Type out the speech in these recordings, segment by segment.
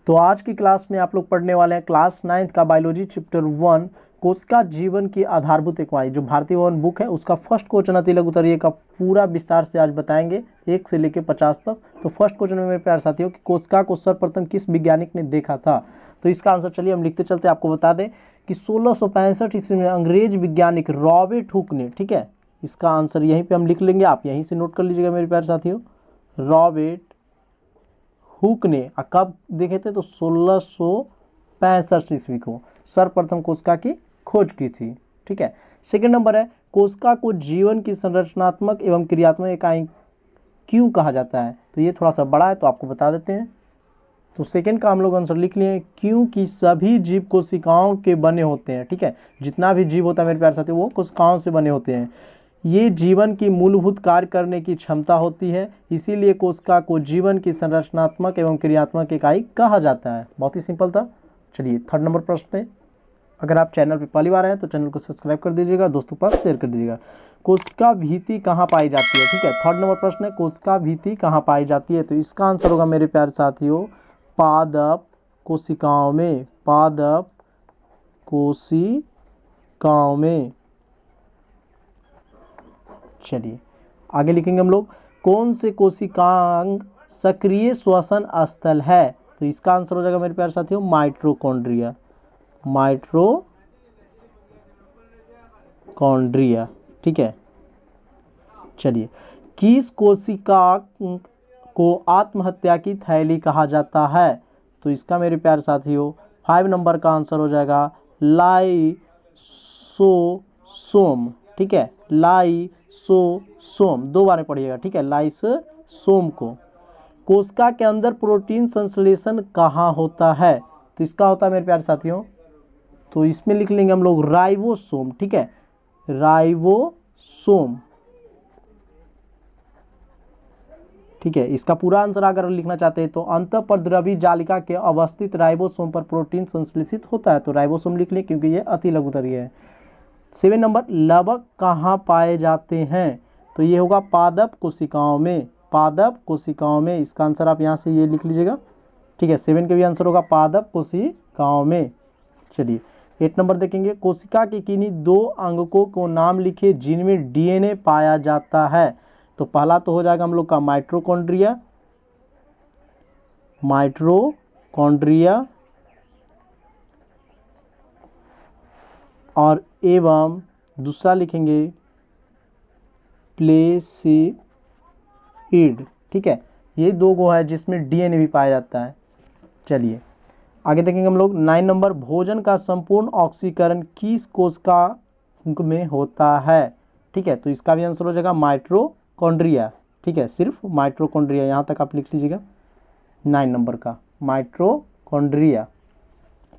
तो आज की क्लास में आप लोग पढ़ने वाले हैं क्लास 9th का बायोलॉजी चैप्टर 1 कोशिका जीवन की आधारभूत इकाई। जो भारतीय भवन बुक है उसका फर्स्ट क्वेश्चन तिलक उत्तरीय का पूरा विस्तार से आज बताएंगे 1 से लेकर 50 तक। तो फर्स्ट क्वेश्चन में मेरे प्यारे साथियों कि कोशिका को सर्वप्रथम किस वैज्ञानिक ने देखा था। तो इसका आंसर चलिए हम लिखते चलते आपको बता दें कि 1665 ईस्वी में अंग्रेज वैज्ञानिक रॉबर्ट हुक ने, ठीक है, इसका आंसर यहीं पे हम लिख लेंगे, आप यहीं से नोट कर लीजिएगा मेरे प्यारे साथियों। रॉबर्ट हुक ने कब देखे थे तो 1665 ईस्वी को सर्वप्रथम कोशिका की खोज की थी, ठीक है। सेकंड नंबर है कोशिका को जीवन की संरचनात्मक एवं क्रियात्मक इकाई क्यों कहा जाता है। तो ये थोड़ा सा बड़ा है तो आपको बता देते हैं। तो सेकंड का हम लोग आंसर लिख लिए क्योंकि सभी जीव कोशिकाओं के बने होते हैं, ठीक है। जितना भी जीव होता है मेरे प्यारे साथियों वो कोशिकाओं से बने होते हैं। ये जीवन की मूलभूत कार्य करने की क्षमता होती है, इसीलिए कोशिका को जीवन की संरचनात्मक एवं क्रियात्मक इकाई कहा जाता है। बहुत ही सिंपल था। चलिए थर्ड नंबर प्रश्न पे, अगर आप चैनल पे पहली बार आए तो चैनल को सब्सक्राइब कर दीजिएगा, दोस्तों के पास शेयर कर दीजिएगा। कोशिका भित्ति कहाँ पाई जाती है, ठीक है। थर्ड नंबर प्रश्न है कोशिका भित्ति कहाँ पाई जाती है। तो इसका आंसर होगा मेरे प्यारे साथियों पादप कोशिकाओं में, पादप कोशिकाओं में। चलिए आगे लिखेंगे हम लोग कौन से कोशिकांग सक्रिय श्वसन स्थल है। तो इसका आंसर हो जाएगा मेरे प्यारे साथियों माइटोकॉन्ड्रिया, माइटोकॉन्ड्रिया, ठीक है। चलिए किस कोशिका को आत्महत्या की थैली कहा जाता है। तो इसका मेरे प्यारे साथियों 5 नंबर का आंसर हो जाएगा लाइसोसोम, ठीक है। लाइसोसोम 2 बार पढ़िएगा, ठीक है। लाइसोसोम को कोशिका के अंदर प्रोटीन संश्लेषण कहाँ होता है। तो इसका होता है मेरे प्यारे साथियों, तो इसमें लिख लेंगे हम लोग राइबोसोम, ठीक है, राइबोसोम, ठीक है। इसका पूरा आंसर अगर लिखना चाहते हैं तो अंतःपरद्रवी जालिका के अवस्थित राइबोसोम पर प्रोटीन संश्लेषित होता है। तो राइबोसोम लिख लें क्योंकि ये अति लघु उत्तरीय है। 7 नंबर लवक कहाँ पाए जाते हैं। तो ये होगा पादप कोशिकाओं में, पादप कोशिकाओं में। इसका आंसर आप यहाँ से ये लिख लीजिएगा, ठीक है। 7 का भी आंसर होगा पादप कोशिकाओं में। चलिए 8 नंबर देखेंगे कोशिका के किन्हीं 2 अंगकों को नाम लिखिए जिनमें डीएनए पाया जाता है। तो पहला तो हो जाएगा हम लोग का माइटोकॉन्ड्रिया, माइटोकॉन्ड्रिया, और एवं दूसरा लिखेंगे प्लेसिड, ठीक है। ये 2 गो है जिसमें डीएनए भी पाया जाता है। चलिए आगे देखेंगे हम लोग 9 नंबर भोजन का संपूर्ण ऑक्सीकरण किस कोशिका में होता है, ठीक है। तो इसका भी आंसर हो जाएगा माइटोकॉन्ड्रिया, ठीक है। सिर्फ माइटोकॉन्ड्रिया यहाँ तक आप लिख लीजिएगा 9 नंबर का माइटोकॉन्ड्रिया।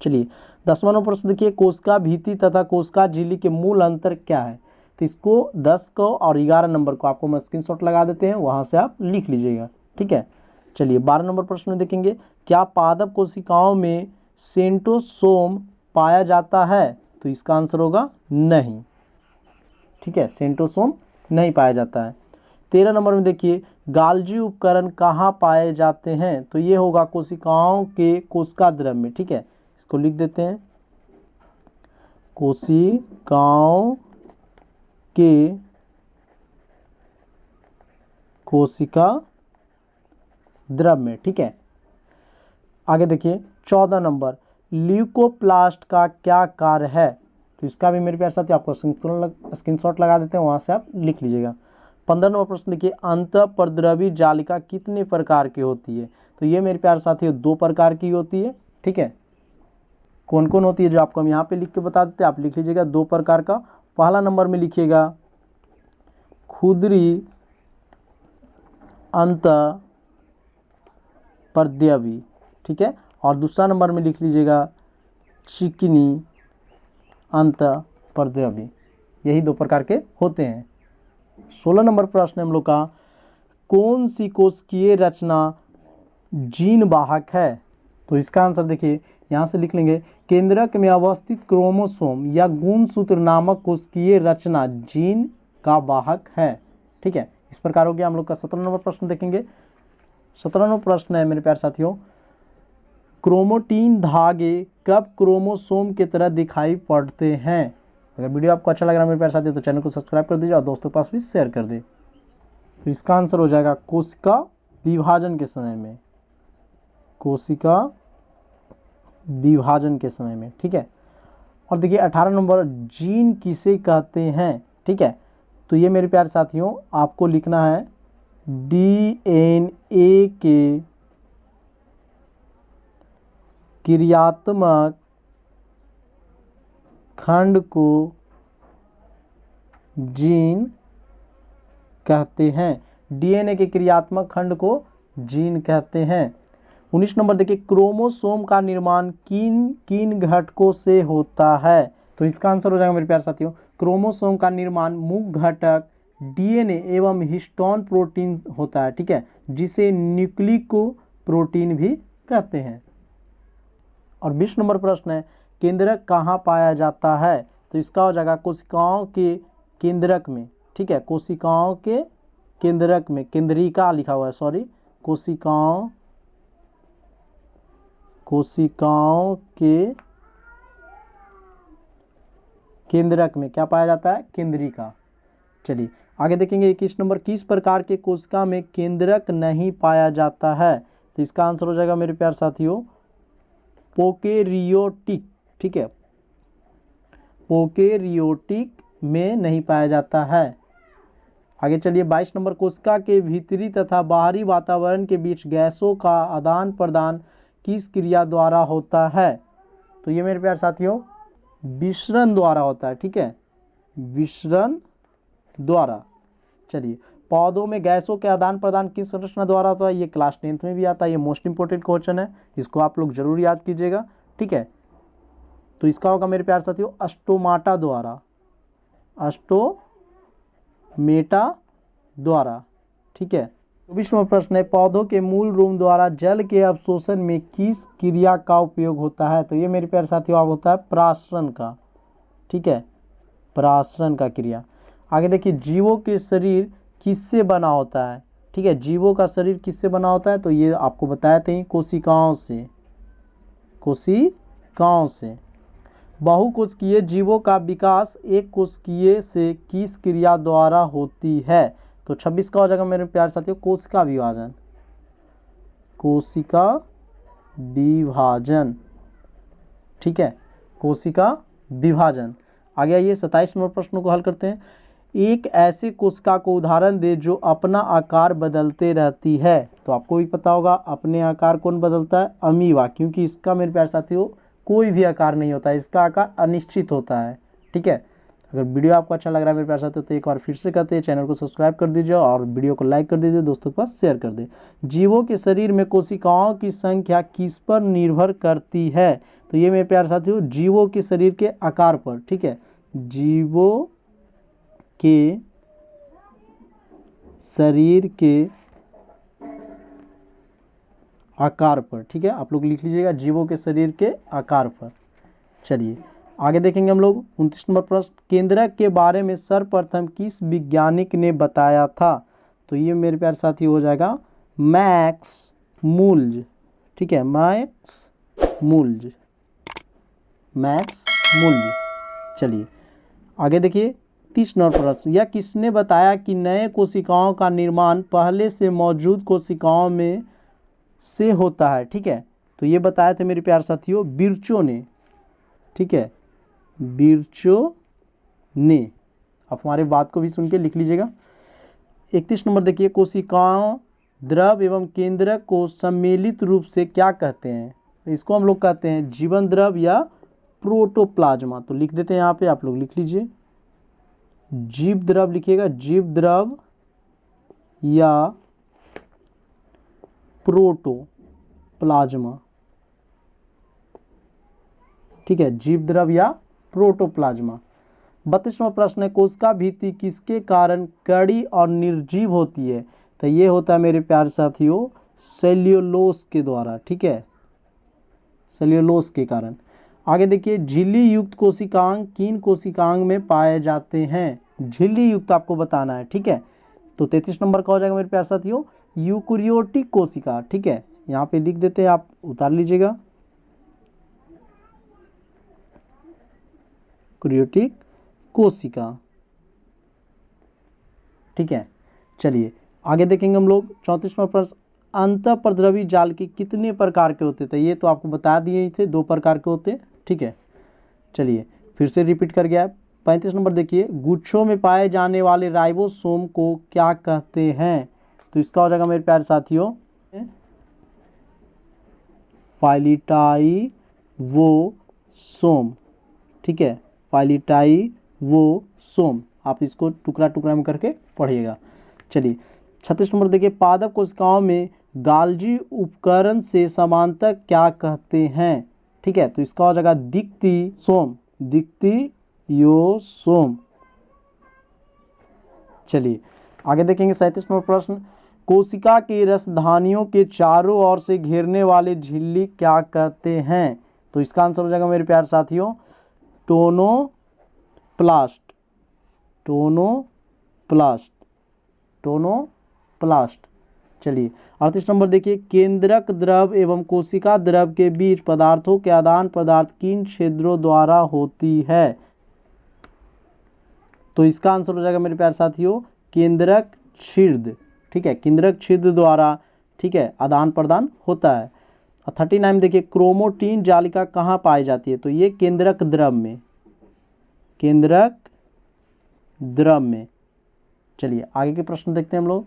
चलिए 10वां नंबर प्रश्न देखिए कोशिका भित्ति तथा कोशिका झिल्ली के मूल अंतर क्या है। तो इसको 10 को और 11 नंबर को आपको मैं स्क्रीनशॉट लगा देते हैं, वहां से आप लिख लीजिएगा, ठीक है। चलिए 12 नंबर प्रश्न में देखेंगे क्या पादप कोशिकाओं में सेंट्रोसोम पाया जाता है। तो इसका आंसर होगा नहीं, ठीक है, सेंट्रोसोम नहीं पाया जाता है। 13 नंबर में देखिए गाल्जी उपकरण कहाँ पाए जाते हैं। तो ये होगा कोशिकाओं के कोशिका द्रव में, ठीक है। इसको लिख देते हैं कोशिकाओं के कोशिका द्रव में, ठीक है। आगे देखिए 14 नंबर ल्यूकोप्लास्ट का क्या कार्य है। तो इसका भी मेरे प्यारे साथी आपको स्क्रीनशॉट लगा देते हैं, वहां से आप लिख लीजिएगा। 15 नंबर प्रश्न देखिए अंतःपरद्रवी जालिका कितने प्रकार की होती है। तो ये मेरे प्यारे साथी 2 प्रकार की होती है, ठीक है। कौन कौन होती है जो आपको हम यहाँ पे लिख के बता देते हैं, आप लिख लीजिएगा 2 प्रकार का। पहला नंबर में लिखिएगा खुदरी अंतःपरद्रवी, ठीक है, और दूसरा नंबर में लिख लीजिएगा चिकनी अंतःपरद्रवी। यही 2 प्रकार के होते हैं। 16 नंबर प्रश्न हम लोग का कौन सी कोशिकीय रचना जीन वाहक है। तो इसका आंसर देखिए यहाँ से लिख लेंगे केंद्रक में अवस्थित क्रोमोसोम या गुणसूत्र नामक कोशिकीय रचना जीन का वाहक है, ठीक है। इस प्रकार हो गया हम लोग का 17 नंबर प्रश्न देखेंगे। 17वां प्रश्न है मेरे प्यारे साथियों क्रोमोटीन धागे कब क्रोमोसोम की तरह दिखाई पड़ते हैं। अगर वीडियो आपको अच्छा लग रहा है मेरे प्यारे साथी तो चैनल को सब्सक्राइब कर दीजिए और दोस्तों के पास भी शेयर कर दे। तो इसका आंसर हो जाएगा कोशिका विभाजन के समय में, कोशिका विभाजन के समय में। ठीक है, और देखिए 18 नंबर, जीन किसे कहते हैं। ठीक है, तो ये मेरे प्यारे साथियों आपको लिखना है डीएनए के क्रियात्मक खंड को जीन कहते हैं। डीएनए के क्रियात्मक खंड को जीन कहते हैं। 19 नंबर देखिए, क्रोमोसोम का निर्माण किन किन घटकों से होता है। तो इसका आंसर हो जाएगा मेरे प्यारे साथियों, क्रोमोसोम का निर्माण मुख्य घटक डीएनए एवं हिस्टोन प्रोटीन होता है। ठीक है, जिसे न्यूक्लिक प्रोटीन भी कहते हैं। और 20 नंबर प्रश्न है, केंद्रक कहाँ पाया जाता है। तो इसका हो जाएगा कोशिकाओं के केंद्रक में। ठीक है, कोशिकाओं के केंद्रक में, केंद्रिका लिखा हुआ है, सॉरी, कोशिकाओं के केंद्रक में क्या पाया जाता है, केंद्रिका। चलिए आगे देखेंगे 21 नंबर, किस प्रकार के कोशिका में केंद्रक नहीं पाया जाता है। तो इसका आंसर हो जाएगा मेरे प्यारे साथियों प्रोकैरियोटिक। ठीक है, प्रोकैरियोटिक में नहीं पाया जाता है। आगे चलिए 22 नंबर, कोशिका के भीतरी तथा बाहरी वातावरण के बीच गैसों का आदान प्रदान किस क्रिया द्वारा होता है। तो ये मेरे प्यारे साथियों विसरण द्वारा होता है। ठीक है, विसरण द्वारा। चलिए, पौधों में गैसों के आदान प्रदान किस संरचना द्वारा होता है। ये क्लास 10th में भी आता है, ये मोस्ट इंपोर्टेंट क्वेश्चन है, इसको आप लोग जरूर याद कीजिएगा। ठीक है, तो इसका होगा मेरे प्यारे साथियों स्टोमाटा द्वारा, स्टोमेटा द्वारा। ठीक है, 24वां प्रश्न है, पौधों के मूल रूम द्वारा जल के अवशोषण में किस क्रिया का उपयोग होता है। तो ये मेरे प्यारे साथियों आप होता है प्रासरण का। ठीक है, प्रासरण का क्रिया। आगे देखिए, जीवों के शरीर किससे बना होता है। ठीक है, जीवों का शरीर किससे बना होता है। तो ये आपको बताए थे कोशिकाओं से, कोशिकाओं से। बहुकोशिकीय जीवों का विकास एक कोशिकीय से किस क्रिया द्वारा होती है। तो 26 का हो जाएगा मेरे प्यारे साथियों कोशिका विभाजन, कोशिका विभाजन। ठीक है, कोशिका विभाजन। आगे आइए 27 नंबर प्रश्न को हल करते हैं। एक ऐसे कोशिका को उदाहरण दे जो अपना आकार बदलते रहती है। तो आपको भी पता होगा अपने आकार कौन बदलता है, अमीबा, क्योंकि इसका मेरे प्यारे साथियों कोई भी आकार नहीं होता है, इसका आकार अनिश्चित होता है। ठीक है, अगर वीडियो आपको अच्छा लग रहा है मेरे प्यारे साथियों तो एक बार फिर से कहते हैं चैनल को सब्सक्राइब कर दीजिए और वीडियो को लाइक कर दीजिए, दोस्तों के पास शेयर कर दे। जीवों के शरीर में कोशिकाओं की संख्या किस पर निर्भर करती है। तो ये मेरे प्यारे साथियों जीवों के शरीर के आकार पर। ठीक है, जीवों के शरीर के आकार पर। ठीक है, आप लोग लिख लीजिएगा जीवों के शरीर के आकार पर। चलिए आगे देखेंगे हम लोग 29 नंबर प्रश्न, केंद्रक के बारे में सर्वप्रथम किस वैज्ञानिक ने बताया था। तो ये मेरे प्यारे साथी हो जाएगा मैक्स मूल्ज। ठीक है, मैक्स मूल्ज। चलिए आगे देखिए 30 नंबर प्रश्न, यह किसने बताया कि नए कोशिकाओं का निर्माण पहले से मौजूद कोशिकाओं में से होता है। ठीक है, तो ये बताया थे मेरे प्यारे साथियों बिर्चो ने। ठीक है, बिर्चो ने। आप हमारे बात को भी सुन के लिख लीजिएगा। 31 नंबर देखिए, कोशिकाओं द्रव एवं केंद्रक को सम्मिलित रूप से क्या कहते हैं। इसको हम लोग कहते हैं जीवन द्रव या प्रोटोप्लाज्मा। तो लिख देते हैं यहाँ पे, आप लोग लिख लीजिए जीव द्रव लिखिएगा, जीव द्रव या प्रोटोप्लाज्मा। ठीक है, जीव द्रव या प्रोटोप्लाज्मा। 32वां प्रश्न है, कोशिका भित्ति किसके कारण कड़ी और निर्जीव होती है। तो ये होता है मेरे प्यारे साथियों सेल्यूलोस के द्वारा। ठीक है, सेल्यूलोस के कारण। आगे देखिए, झिल्ली युक्त कोशिकांग किन कोशिकांग में पाए जाते हैं। झिल्ली युक्त आपको बताना है। ठीक है, तो 33 नंबर का हो जाएगा मेरे प्यारे साथियों यूकैरियोटिक कोशिका। ठीक है, यहाँ पे लिख देते हैं, आप उतार लीजिएगा यूकैरियोटिक कोशिका। ठीक है, चलिए आगे देखेंगे हम लोग 34वां प्रश्न, अंतःप्रद्रवी जाल के कितने प्रकार के होते थे? ये तो आपको बता दिए थे, 2 प्रकार के होते। ठीक है, चलिए फिर से रिपीट कर गया। 35 नंबर देखिए, गुच्छों में पाए जाने वाले राइबोसोम को क्या कहते हैं? तो इसका हो जाएगा मेरे प्यारे साथियों फाइलिटाइवोसोम। ठीक है, फाइलिटाइवोसोम, आप इसको टुकड़ा टुकड़ा में करके पढ़िएगा। चलिए 36 नंबर देखिए, पादप कोशिकाओं में गाल्जी उपकरण से समांतर क्या कहते हैं? ठीक है, तो इसका हो जाएगा दिक्तियोसोम, दिक्तियोसोम। चलिए आगे देखेंगे 37 नंबर प्रश्न, कोशिका के रसधानियों के चारों ओर से घेरने वाले झिल्ली क्या कहते हैं? तो इसका आंसर हो जाएगा मेरे प्यारे साथियों टोनोप्लास्ट, टोनोप्लास्ट, टोनोप्लास्ट। चलिए 38 नंबर देखिए, केंद्रक द्रव एवं कोशिका द्रव के बीच पदार्थों के आदान प्रदान किन छिद्रों द्वारा होती है? तो इसका आंसर हो जाएगा मेरे प्यारे साथियों केंद्रक छिद्र। ठीक है, केंद्रक छिद्र द्वारा, ठीक है, आदान प्रदान होता है। 39 देखिए, क्रोमोटिन जालिका कहाँ पाई जाती है? तो ये केंद्रक द्रव में, केंद्रक द्रव में। चलिए आगे के प्रश्न देखते हैं हम लोग।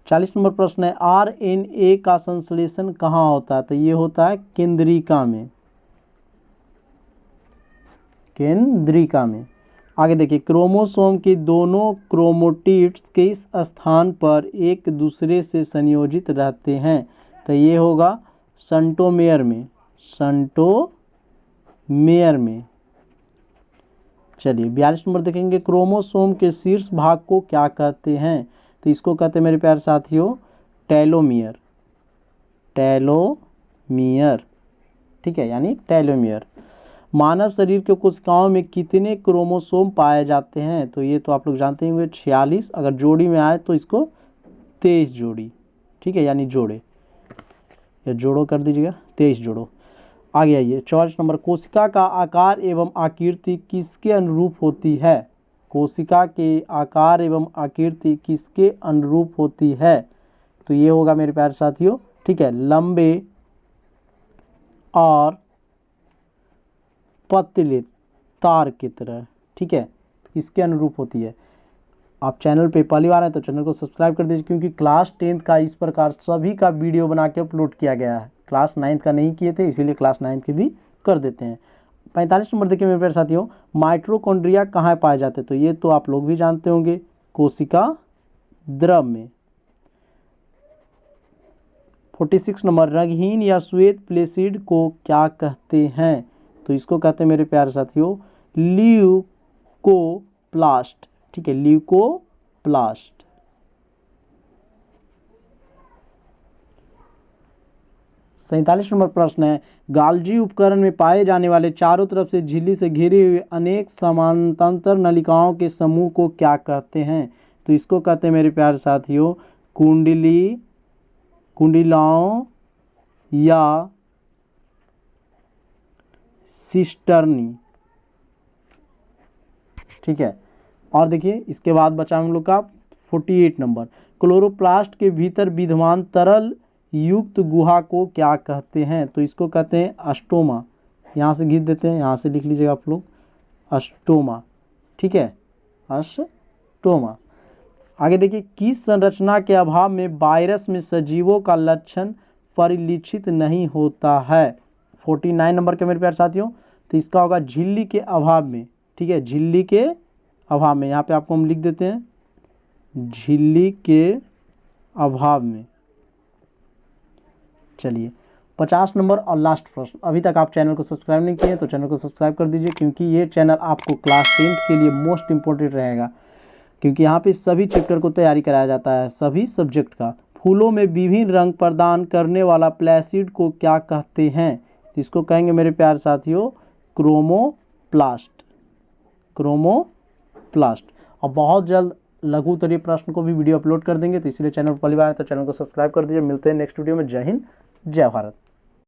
40 नंबर प्रश्न है, RNA का संश्लेषण कहाँ होता है? तो ये होता है केंद्रिका में, केंद्रिका में। आगे देखिए, क्रोमोसोम के दोनों क्रोमोटिड्स किस स्थान पर एक दूसरे से संयोजित रहते हैं? तो ये होगा सेंट्रोमेयर में, सेंट्रोमेयर में। चलिए 42 नंबर देखेंगे, क्रोमोसोम के शीर्ष भाग को क्या कहते हैं? तो इसको कहते हैं मेरे प्यारे साथियों टेलोमियर, टेलोमियर। ठीक है, यानी टेलोमियर। मानव शरीर के कोशिकाओं में कितने क्रोमोसोम पाए जाते हैं? तो ये तो आप लोग जानते होंगे 46, अगर जोड़ी में आए तो इसको 23 जोड़ी। ठीक है, यानी जोड़े, या जोड़ो कर दीजिएगा, 23 जोड़ो। आगे आइए 44 नंबर, कोशिका का आकार एवं आकृति किसके अनुरूप होती है? कोशिका के आकार एवं आकृति किसके अनुरूप होती है? तो ये होगा मेरे प्यारे साथियों, ठीक है, लंबे और पतले तार की तरह। ठीक है, इसके अनुरूप होती है। आप चैनल पे पहली बार आए तो चैनल को सब्सक्राइब कर दीजिए, क्योंकि क्लास 10th का इस प्रकार सभी का वीडियो बना के अपलोड किया गया है। क्लास 9th का नहीं किए थे, इसीलिए क्लास 9th के भी कर देते हैं। 45 नंबर देखिए मेरे प्यारे साथियों, माइटोकॉन्ड्रिया कहाँ पाए जाते हैं? तो ये तो आप लोग भी जानते होंगे, कोशिका द्रव में। 46 नंबर, रंगहीन या श्वेत प्लेसिड को क्या कहते हैं? तो इसको कहते हैं मेरे प्यारे साथियों ल्यूकोप्लास्ट। ठीक है, ल्यूकोप्लास्ट। सैंतालीस नंबर प्रश्न है, गाल्जी उपकरण में पाए जाने वाले चारों तरफ से झिल्ली से घिरे हुए अनेक समानांतर नलिकाओं के समूह को क्या कहते हैं? तो इसको कहते हैं मेरे प्यारे साथियों कुंडली, कुंडलाओं या सिस्टर्नी। ठीक है, और देखिए इसके बाद बचा हम लोग का 48 नंबर, क्लोरोप्लास्ट के भीतर विद्यमान तरल युक्त गुहा को क्या कहते हैं? तो इसको कहते हैं अस्टोमा। यहाँ से घिस देते हैं, यहाँ से लिख लीजिएगा आप लोग अस्टोमा। ठीक है, अस्टोमा। आगे देखिए, किस संरचना के अभाव में वायरस में सजीवों का लक्षण परिलक्षित नहीं होता है? 49 नंबर के मेरे प्यारे साथियों, तो इसका होगा झिल्ली के अभाव में। ठीक है, झिल्ली के अभाव में, यहाँ पे आपको हम लिख देते हैं झिल्ली के अभाव में। चलिए 50 नंबर और लास्ट प्रश्न, अभी तक आप चैनल को सब्सक्राइब नहीं किए तो चैनल को सब्सक्राइब कर दीजिए, क्योंकि ये चैनल आपको क्लास 10th के लिए मोस्ट इंपॉर्टेंट रहेगा, क्योंकि यहाँ पे सभी चैप्टर को तैयारी कराया जाता है, सभी सब्जेक्ट का। फूलों में विभिन्न रंग प्रदान करने वाला प्लेसिड को क्या कहते हैं? इसको कहेंगे मेरे प्यारे साथियों क्रोमोप्लास्ट, क्रोमोप्लास्ट। और बहुत जल्द लघु उत्तरीय प्रश्न को भी वीडियो अपलोड कर देंगे, तो इसलिए चैनल पर पहली बार है तो चैनल को सब्सक्राइब कर दीजिए। मिलते हैं नेक्स्ट वीडियो में। जय हिंद, जय भारत।